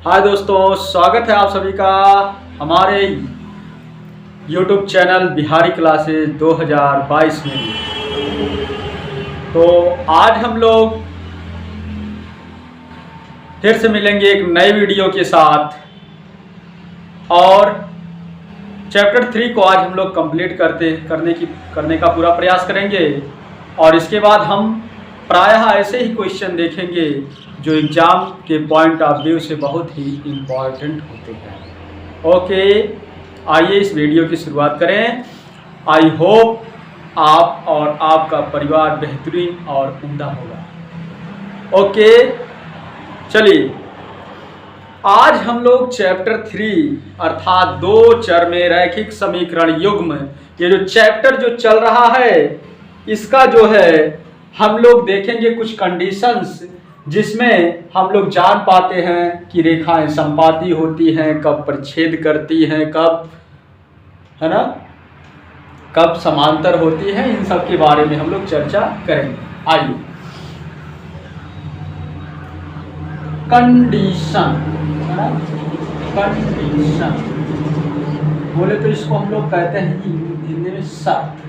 हाय दोस्तों, स्वागत है आप सभी का हमारे YouTube चैनल बिहारी क्लासेस 2022 में। तो आज हम लोग फिर से मिलेंगे एक नए वीडियो के साथ और चैप्टर 3 को आज हम लोग कंप्लीट करने का पूरा प्रयास करेंगे। और इसके बाद हम प्रायः ऐसे ही क्वेश्चन देखेंगे जो एग्ज़ाम के पॉइंट ऑफ व्यू से बहुत ही इम्पॉर्टेंट होते हैं। ओके, आइए इस वीडियो की शुरुआत करें। आई होप आप और आपका परिवार बेहतरीन और उम्दा होगा। ओके, चलिए आज हम लोग चैप्टर 3 अर्थात दो चर में रैखिक समीकरण युग्म, ये जो चैप्टर जो चल रहा है इसका जो है हम लोग देखेंगे कुछ कंडीशंस जिसमें हम लोग जान पाते हैं कि रेखाएं संपाती होती हैं, कब परिच्छेद करती हैं, कब है ना, कब समांतर होती हैं, इन सब के बारे में हम लोग चर्चा करेंगे। आइए कंडीशन, है ना, कंडीशन बोले तो इसको हम लोग कहते हैं हिंदी में शर्त।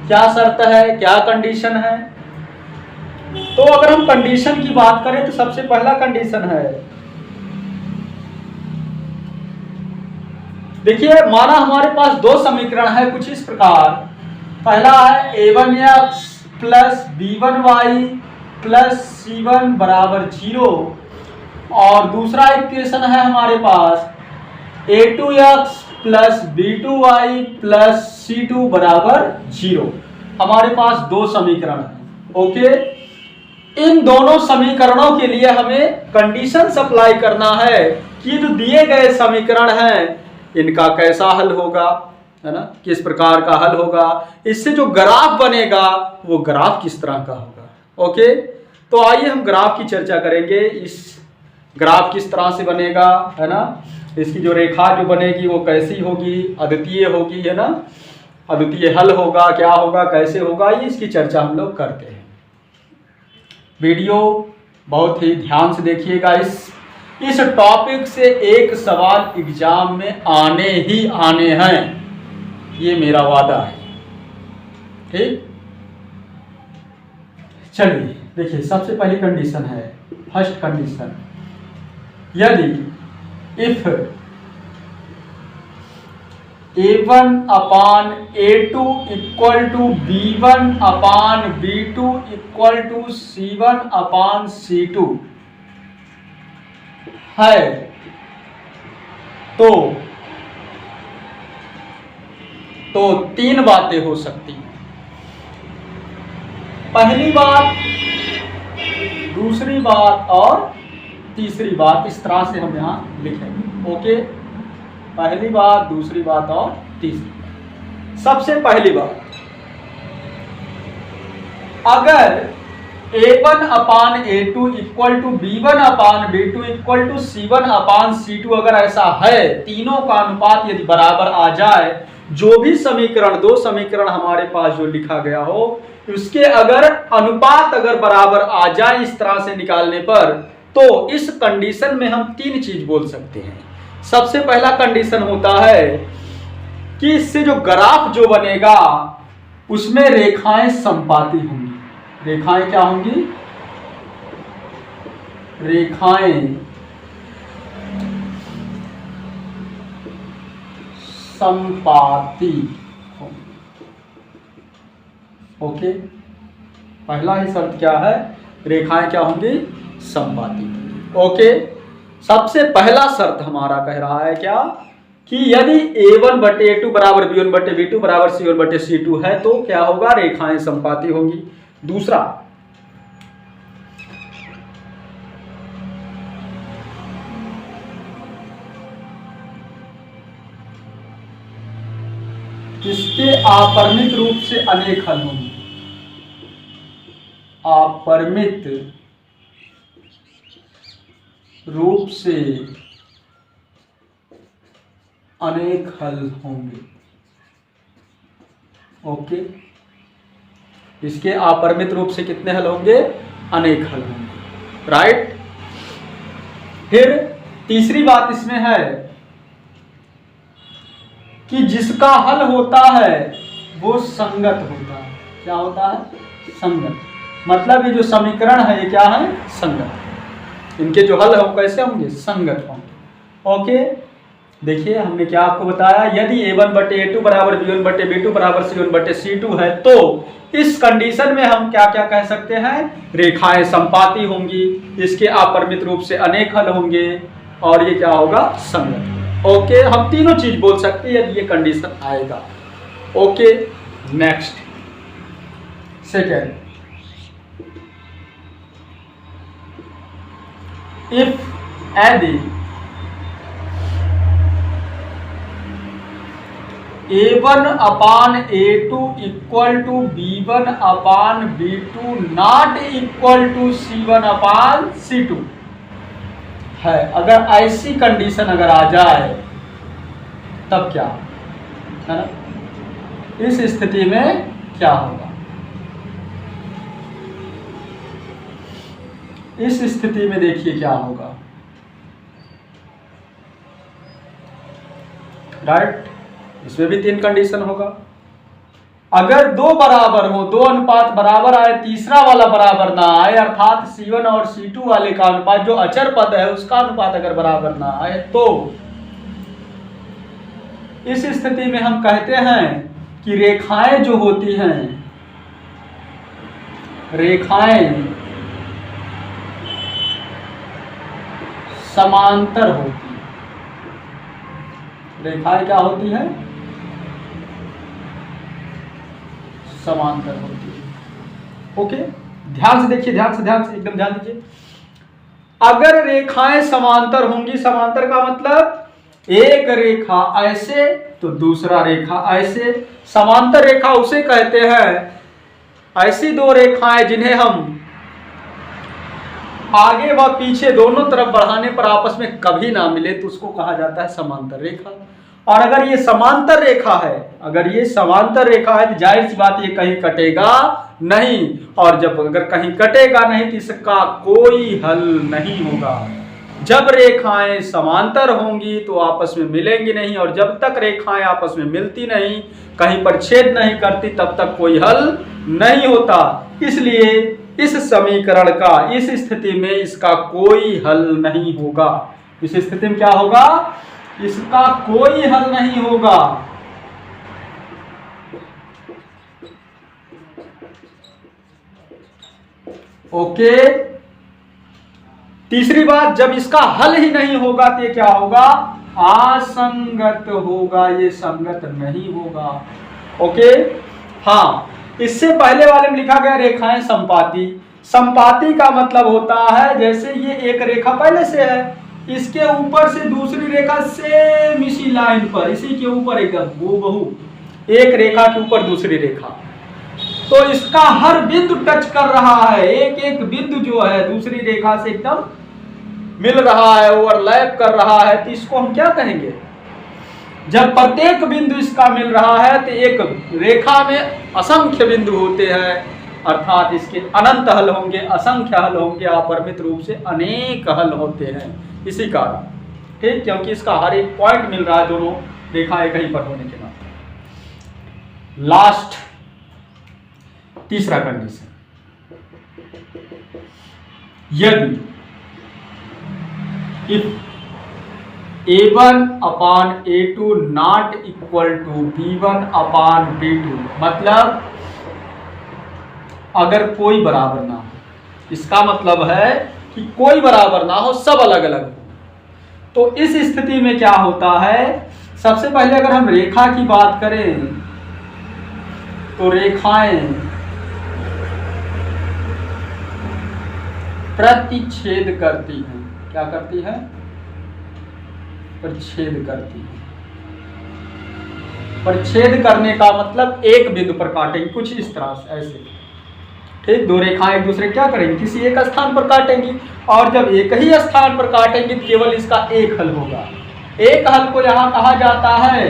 क्या शर्त है, क्या कंडीशन है? तो अगर हम कंडीशन की बात करें तो सबसे पहला कंडीशन है, देखिए माना हमारे पास दो समीकरण है कुछ इस प्रकार। पहला है a1x plus b1y plus c1 बराबर 0 और दूसरा इक्वेशन है हमारे पास a2x plus b2y plus c2 बराबर 0। हमारे पास दो समीकरण है। ओके, इन दोनों समीकरणों के लिए हमें कंडीशन अप्लाई करना है कि जो दिए गए समीकरण हैं इनका कैसा हल होगा, है ना, किस प्रकार का हल होगा, इससे जो ग्राफ बनेगा वो ग्राफ किस तरह का होगा। ओके, तो आइए हम ग्राफ की चर्चा करेंगे। इस ग्राफ किस तरह से बनेगा, है ना, इसकी जो रेखा जो बनेगी वो कैसी होगी, अद्वितीय होगी, है ना, अद्वितीय हल होगा, क्या होगा, कैसे होगा, ये इसकी चर्चा हम लोग करते हैं। वीडियो बहुत ही ध्यान से देखिएगा। इस टॉपिक से एक सवाल एग्जाम में आने ही आने हैं, ये मेरा वादा है। ठीक, चलिए देखिए सबसे पहली कंडीशन है, फर्स्ट कंडीशन, यदि if a1 upon a2 equal to b1 upon b2 equal to c1 upon c2 है तो तीन बातें हो सकती हैं। पहली बात, दूसरी बात और तीसरी बात, इस तरह से हम यहां लिखेंगे। ओके, पहली बात, दूसरी बात और तीसरी बात। सबसे पहली बात, अगर a1 upon a2 equal to b1 upon b2 equal to c1 upon c2 अगर ऐसा है, तीनों का अनुपात यदि बराबर आ जाए, जो भी समीकरण, दो समीकरण हमारे पास जो लिखा गया हो उसके अगर अनुपात अगर बराबर आ जाए इस तरह से निकालने पर, तो इस कंडीशन में हम तीन चीज बोल सकते हैं। सबसे पहला कंडीशन होता है कि इससे जो ग्राफ जो बनेगा उसमें रेखाएं संपाती होंगी। रेखाएं क्या होंगी? रेखाएं संपाती होंगी। ओके, पहला ही शर्त क्या है? रेखाएं क्या होंगी? संपाती। ओके, सबसे पहला शर्त हमारा कह रहा है क्या कि यदि a1 बटे a2 बराबर b1 बटे b2 बराबर c1 बटे c2 है तो क्या होगा? रेखाएं संपाती होंगी। दूसरा, इसके अपरिमित रूप से अनेक हल होंगे। अपरिमित रूप से अनेक हल होंगे। ओके, इसके अपरिमित रूप से कितने हल होंगे? अनेक हल होंगे। राइट, फिर तीसरी बात इसमें है कि जिसका हल होता है वो संगत होता है। क्या होता है? संगत। मतलब ये जो समीकरण है ये क्या है? संगत। इनके जो हल है वो कैसे होंगे? संगत होंगे। ओके, देखिए हमने क्या आपको बताया, यदि a1/a2 बराबर b1/b2 बराबर c1/c2 है तो इस कंडीशन में हम क्या क्या कह सकते हैं? रेखाएं संपाती होंगी, इसके अपरिमित रूप से अनेक हल होंगे और ये क्या होगा? संगत। ओके, हम तीनों चीज बोल सकते हैं यदि ये कंडीशन आएगा। ओके, नेक्स्ट सेकेंड, इफ यदि a1/a2 equal to b1/b2 not equal to c1/c2 है, अगर ऐसी कंडीशन अगर आ जाए तब क्या है ना? इस स्थिति में क्या होगा? इस स्थिति में देखिए क्या होगा, राइट? इसमें भी 3 कंडीशन होगा। अगर 2 बराबर हो, 2 अनुपात बराबर आए, तीसरा वाला बराबर ना आए, अर्थात C1 और C2 वाले का अनुपात जो अचर पद है उसका अनुपात अगर बराबर ना आए, तो इस स्थिति में हम कहते हैं कि रेखाएं जो होती हैं, रेखाएं समांतर होती है। रेखाएं क्या होती है? समांतर होती है। ओके, ध्यान से देखिए, ध्यान से एकदम ध्यान दीजिए। अगर रेखाएं समांतर होंगी, समांतर का मतलब एक रेखा ऐसे तो दूसरा रेखा ऐसे, समांतर रेखा उसे कहते हैं ऐसी 2 रेखाएं जिन्हें हम आगे व पीछे दोनों तरफ बढ़ाने पर आपस में कभी ना मिले तो उसको कहा जाता है समांतर रेखा। और अगर ये समांतर रेखा है, अगर ये समांतर रेखा है तो जाहिर सी बात ये कहीं कटेगा नहीं, और जब अगर कहीं कटेगा नहीं तो इसका कोई हल नहीं होगा। जब रेखाएं समांतर होंगी तो आपस में मिलेंगी नहीं, और जब तक रेखाएं आपस में मिलती नहीं, कहीं पर छेद नहीं करती, तब तक कोई हल नहीं होता। इसलिए इस समीकरण का इस स्थिति में इसका कोई हल नहीं होगा। इस स्थिति में क्या होगा? इसका कोई हल नहीं होगा। ओके, तीसरी बात, जब इसका हल ही नहीं होगा तो ये क्या होगा? असंगत होगा, ये संगत नहीं होगा। ओके, हाँ, इससे पहले वाले में लिखा गया रेखाएं संपाती। संपाती का मतलब होता है जैसे ये एक रेखा पहले से है, इसके ऊपर से दूसरी रेखा सेम इसी लाइन पर, इसी के ऊपर एकदम हूबहू एक रेखा के ऊपर दूसरी रेखा, तो इसका हर बिंदु टच कर रहा है, एक एक बिंदु जो है दूसरी रेखा से एकदम मिल रहा है, ओवरलैप कर रहा है, तो इसको हम क्या कहेंगे? जब प्रत्येक बिंदु इसका मिल रहा है तो एक रेखा में असंख्य बिंदु होते हैं, अर्थात इसके अनंत हल होंगे, असंख्य हल होंगे, अपरिमित रूप से अनेक हल होते हैं इसी कारण। ठीक, क्योंकि इसका हर एक पॉइंट मिल रहा है दोनों रेखाएं कहीं पर होने के नाते। लास्ट तीसरा कंडीशन, यदि if a1/a2 not equal to b1/b2, मतलब अगर कोई बराबर ना हो, इसका मतलब है कि कोई बराबर ना हो, सब अलग अलग हो, तो इस स्थिति में क्या होता है? सबसे पहले अगर हम रेखा की बात करें तो रेखाएं प्रतिच्छेद करती हैं। क्या करती है? परिच्छेद करती है। परिच्छेद करने का मतलब एक बिंदु पर काटेंगे, कुछ इस तरह से, ऐसे। ठीक, 2 रेखाएं एक दूसरे क्या करेंगी? किसी एक स्थान पर काटेंगी, और जब एक ही स्थान पर काटेंगी तो केवल इसका एक हल होगा। एक हल को यहाँ कहा जाता है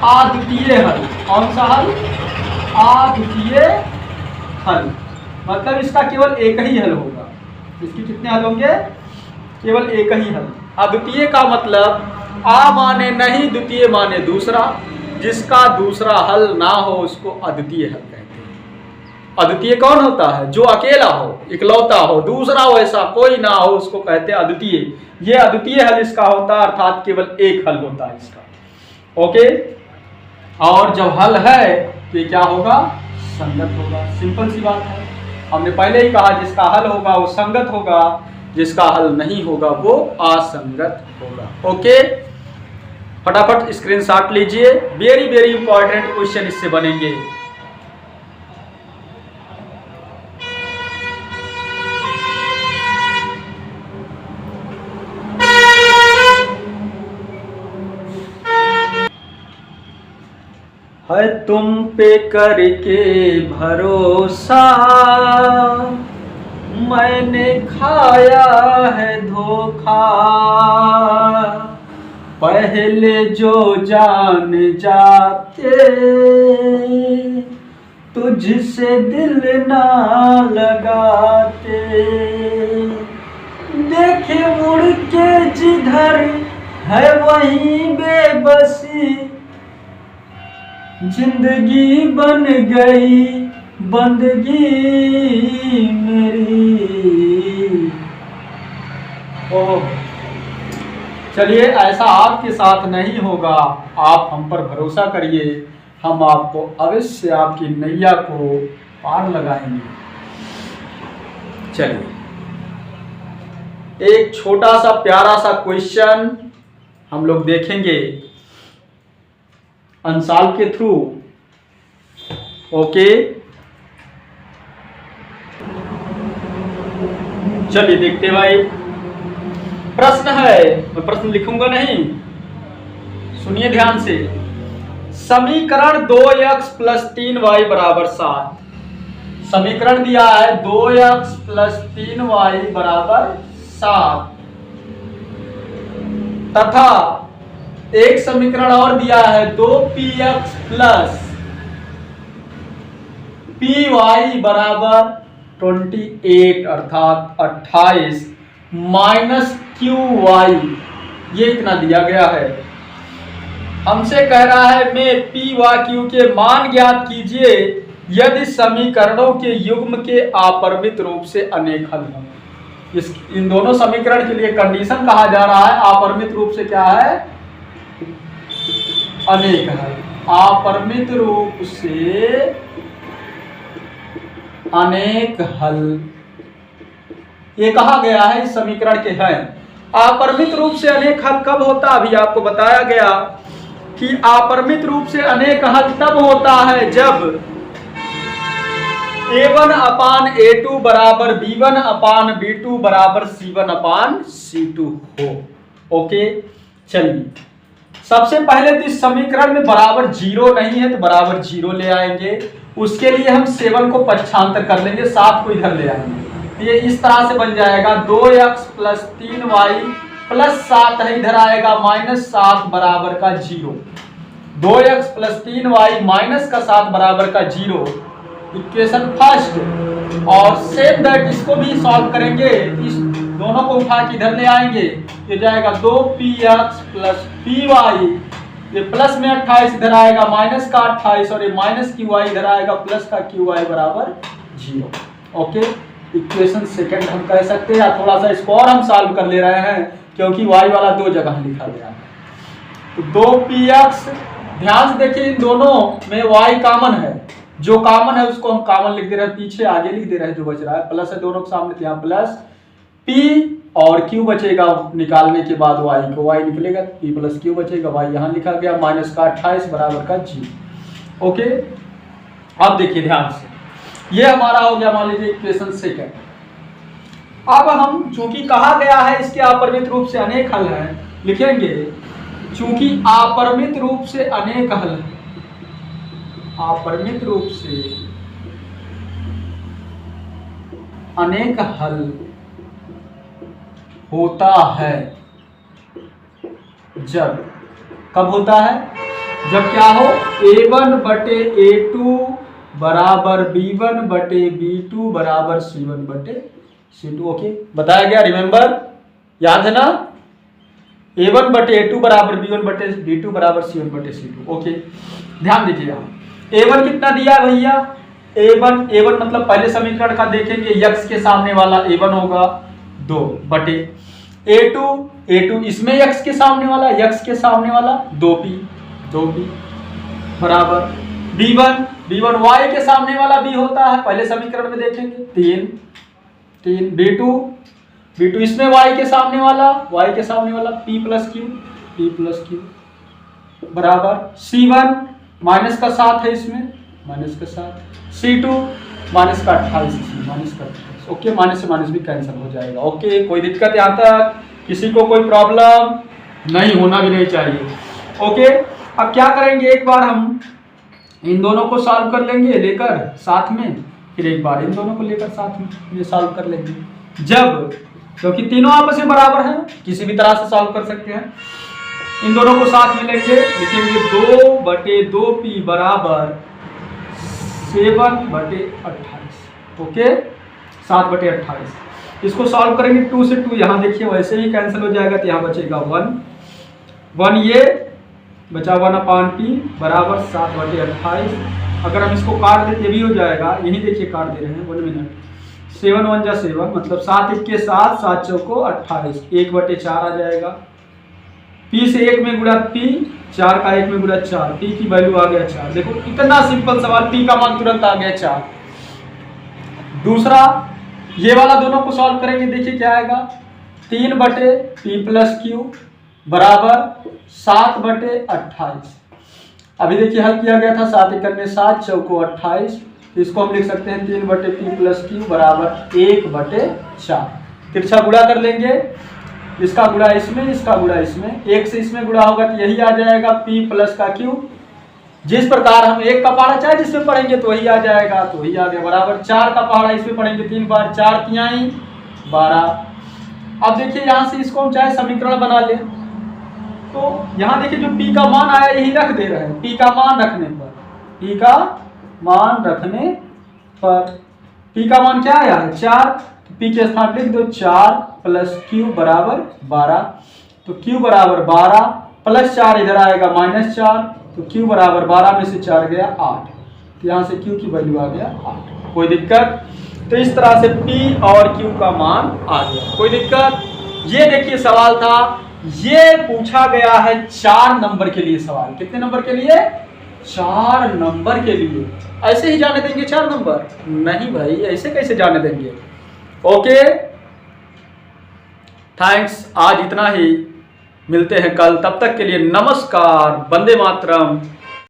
अद्वितीय हल। कौन सा हल? अद्वितीय हल। मतलब इसका केवल एक ही हल होगा। इसके कितने हल होंगे? केवल एक ही हल। अद्वितीय का मतलब आ माने नहीं, द्वितीय माने दूसरा, जिसका दूसरा हल ना हो उसको अद्वितीय हल कहते हैं। अद्वितीय कौन होता है? जो अकेला हो, इकलौता हो, दूसरा वैसा कोई ना हो, उसको कहते हैं अद्वितीय। ये अद्वितीय हल इसका होता है, अर्थात केवल एक हल होता है इसका। ओके, और जब हल है तो ये क्या होगा? संगत होगा। सिंपल सी बात है। हमने पहले ही कहा जिसका हल होगा वो संगत होगा, जिसका हल नहीं होगा वो असंगत होगा। ओके, फटाफट स्क्रीनशॉट लीजिए, वेरी वेरी इंपॉर्टेंट क्वेश्चन इससे बनेंगे। है तुम पे करके भरोसा, मैंने खाया है धोखा, पहले जो जान जाते तुझसे दिल ना लगाते, देखे मुड़ के जिधर है वहीं बेबसी, जिंदगी बन गई बंदगी मेरी। ओह, चलिए, ऐसा आपके साथ नहीं होगा, आप हम पर भरोसा करिए, हम आपको अवश्य आपकी नैया को पार लगाएंगे। चलिए, एक छोटा सा प्यारा सा क्वेश्चन हम लोग देखेंगे अनसॉल्व के थ्रू। ओके, चलिए देखते भाई। प्रश्न है, मैं प्रश्न लिखूंगा नहीं, सुनिए ध्यान से। समीकरण 2x + 3y = 7। समीकरण दिया है 2x + 3y = 7 तथा एक समीकरण और दिया है 2px + py = 28 अर्थात 28 -qy, ये इतना दिया गया है। हमसे कह रहा है मैं p व q के मान ज्ञात कीजिए यदि समीकरणों के युग्म के अपरिमित रूप से अनेक हल हों। इन दोनों समीकरण के लिए कंडीशन कहा जा रहा है अपरिमित रूप से क्या है? अनेक हल। अपरिमित रूप से अनेक हल, ये कहा गया है इस समीकरण के हैं। अपरिमित रूप से अनेक हल कब होता? अभी आपको बताया गया कि अपरिमित रूप से अनेक हल तब होता है जब a1/a2 = b1/b2 = c1/c2 हो। ओके, चलिए, सबसे पहले तो इस समीकरण में बराबर 0 नहीं है तो बराबर 0 ले आएंगे। उसके लिए हम 7 को पक्षांतर कर लेंगे, 7 को इधर ले आएंगे। ये इस तरह से बन जाएगा 2x + 3y + 7 है, इधर आएगा -7 = 0। 2x + 3y - 7 = 0, equation first. और सेम दैट इसको भी सॉल्व करेंगे, इस दोनों को उठा के इधर ले आएंगे, ये जाएगा 2px + py, ये प्लस में 28 इधर आएगा -28 और ये -qy इधर आएगा +qy = 0। ओके, इक्वेशन सेकंड हम कह सकते हैं, या थोड़ा सा इसको और हम सॉल्व कर ले रहे हैं क्योंकि y वाला 2 जगह लिखा गया है। तो 2px, ध्यान से देखिए इन दोनों में y कॉमन है, जो कॉमन है उसको हम कॉमन लिख दे रहे हैं, पीछे आगे लिख दे रहे हैं, जो बच रहा है प्लस है दोनों के सामने, यहाँ प्लस p और q बचेगा, निकालने के बाद y को y निकलेगा, p + q बचेगा, y यहाँ लिखा गया -28 = 0। ओके, अब देखिए ध्यान से, ये हमारा हो गया मान लीजिए इक्वेशन सेकंड। अब हम चूंकि कहा गया है इसके अपरिमित रूप से अनेक हल हैं, लिखेंगे चूंकि अपरिमित रूप से अनेक हल, अपरिमित रूप से अनेक हल होता है जब, कब होता है? जब क्या हो? a1/a2 = b1/b2 = c1/c2। ओके, बताया गया, रिमेंबर, याद है ना? A1 बटे A2 बराबर B1 बटे B2 बराबर C1 बटे C2। ओके, ध्यान दीजिए यहाँ A1 कितना दिया है भैया, A1 मतलब पहले समीकरण का देखेंगे, x के सामने वाला A1 होगा 2 बटे A2 इसमें x के सामने वाला दो पी बराबर B1 y के सामने वाला B होता है, पहले समीकरण में देखेंगे 3 B2 इसमें y के सामने वाला P प्लस Q बराबर C1 माइनस का 7 है, इसमें माइनस का 7, C2 माइनस का 28। ओके, माइनस से माइनस भी कैंसिल हो जाएगा। ओके, कोई दिक्कत यहाँ तक, किसी को कोई प्रॉब्लम नहीं, होना भी नहीं चाहिए। ओके, अब क्या करेंगे, एक बार हम इन दोनों को सॉल्व कर लेंगे लेकर साथ में, फिर एक बार इन दोनों को लेकर साथ में ये सॉल्व कर लेंगे, जब क्योंकि तीनों आपस में बराबर हैं, किसी भी तरह से सॉल्व कर सकते हैं। इन दोनों को साथ में लेंगे, लिखेंगे 2 बटे 2p बराबर 7 बटे 28। ओके, 7 बटे 28। इसको सॉल्व करेंगे 2 से 2 यहाँ देखिए वैसे ही कैंसिल हो जाएगा, तो यहाँ बचेगा 1 ये बचा 1/p बराबर 7 बटे 28। अगर हम इसको काट देते भी हो जाएगा, यही देखिए काट दे रहे हैं 1 मिनट, 7 1 जा 7 मतलब 7 1 के 7, 7 चौको 28, 1 बटे 4 आ जाएगा। p से 1 में गुणा p, 4 का 1 में गुणा 4, p की वैल्यू आ गया 4। देखो इतना सिंपल सवाल, p का मान तुरंत आ गया 4। दूसरा ये वाला दोनों को सॉल्व करेंगे, देखिए क्या आएगा, 3 बटे p प्लस क्यू बराबर 7 बटे 28। अभी देखिए हल किया गया था, 7 एकड़ में 7 चौको 28, इसको हम लिख सकते हैं 3 बटे p प्लस क्यू बराबर 1 बटे 4। तिरछा गुणा कर लेंगे, इसका गुणा इसमें, इसका गुणा इसमें, 1 से इसमें गुणा होगा तो यही आ जाएगा p प्लस का q। जिस प्रकार हम 1 का पहाड़ा चाहे जिसमें पढ़ेंगे तो वही आ जाएगा, तो वही आ गया बराबर 4 का पहाड़ा इसमें पढ़ेंगे 3 बार, 4 तिहाई 12। अब देखिए यहाँ से इसको हम चाहे समीकरण बना ले, तो यहाँ देखिए जो p का मान आया यही रख दे रहे हैं, p का मान रखने पर p का मान क्या आया है 4, तो p के स्थान लिख दो 4 प्लस q बराबर 12, तो q बराबर 12 प्लस 4 इधर आएगा -4, तो q बराबर 12 में से 4 गया 8, तो यहाँ से q की वैल्यू आ गया 8। कोई दिक्कत, तो इस तरह से p और q का मान आ गया, कोई दिक्कत। ये देखिए सवाल था, ये पूछा गया है 4 नंबर के लिए सवाल। कितने नंबर के लिए, 4 नंबर के लिए। ऐसे ही जाने देंगे 4 नंबर? नहीं भाई, ऐसे कैसे जाने देंगे। ओके, थैंक्स, आज इतना ही, मिलते हैं कल, तब तक के लिए नमस्कार, वंदे मातरम।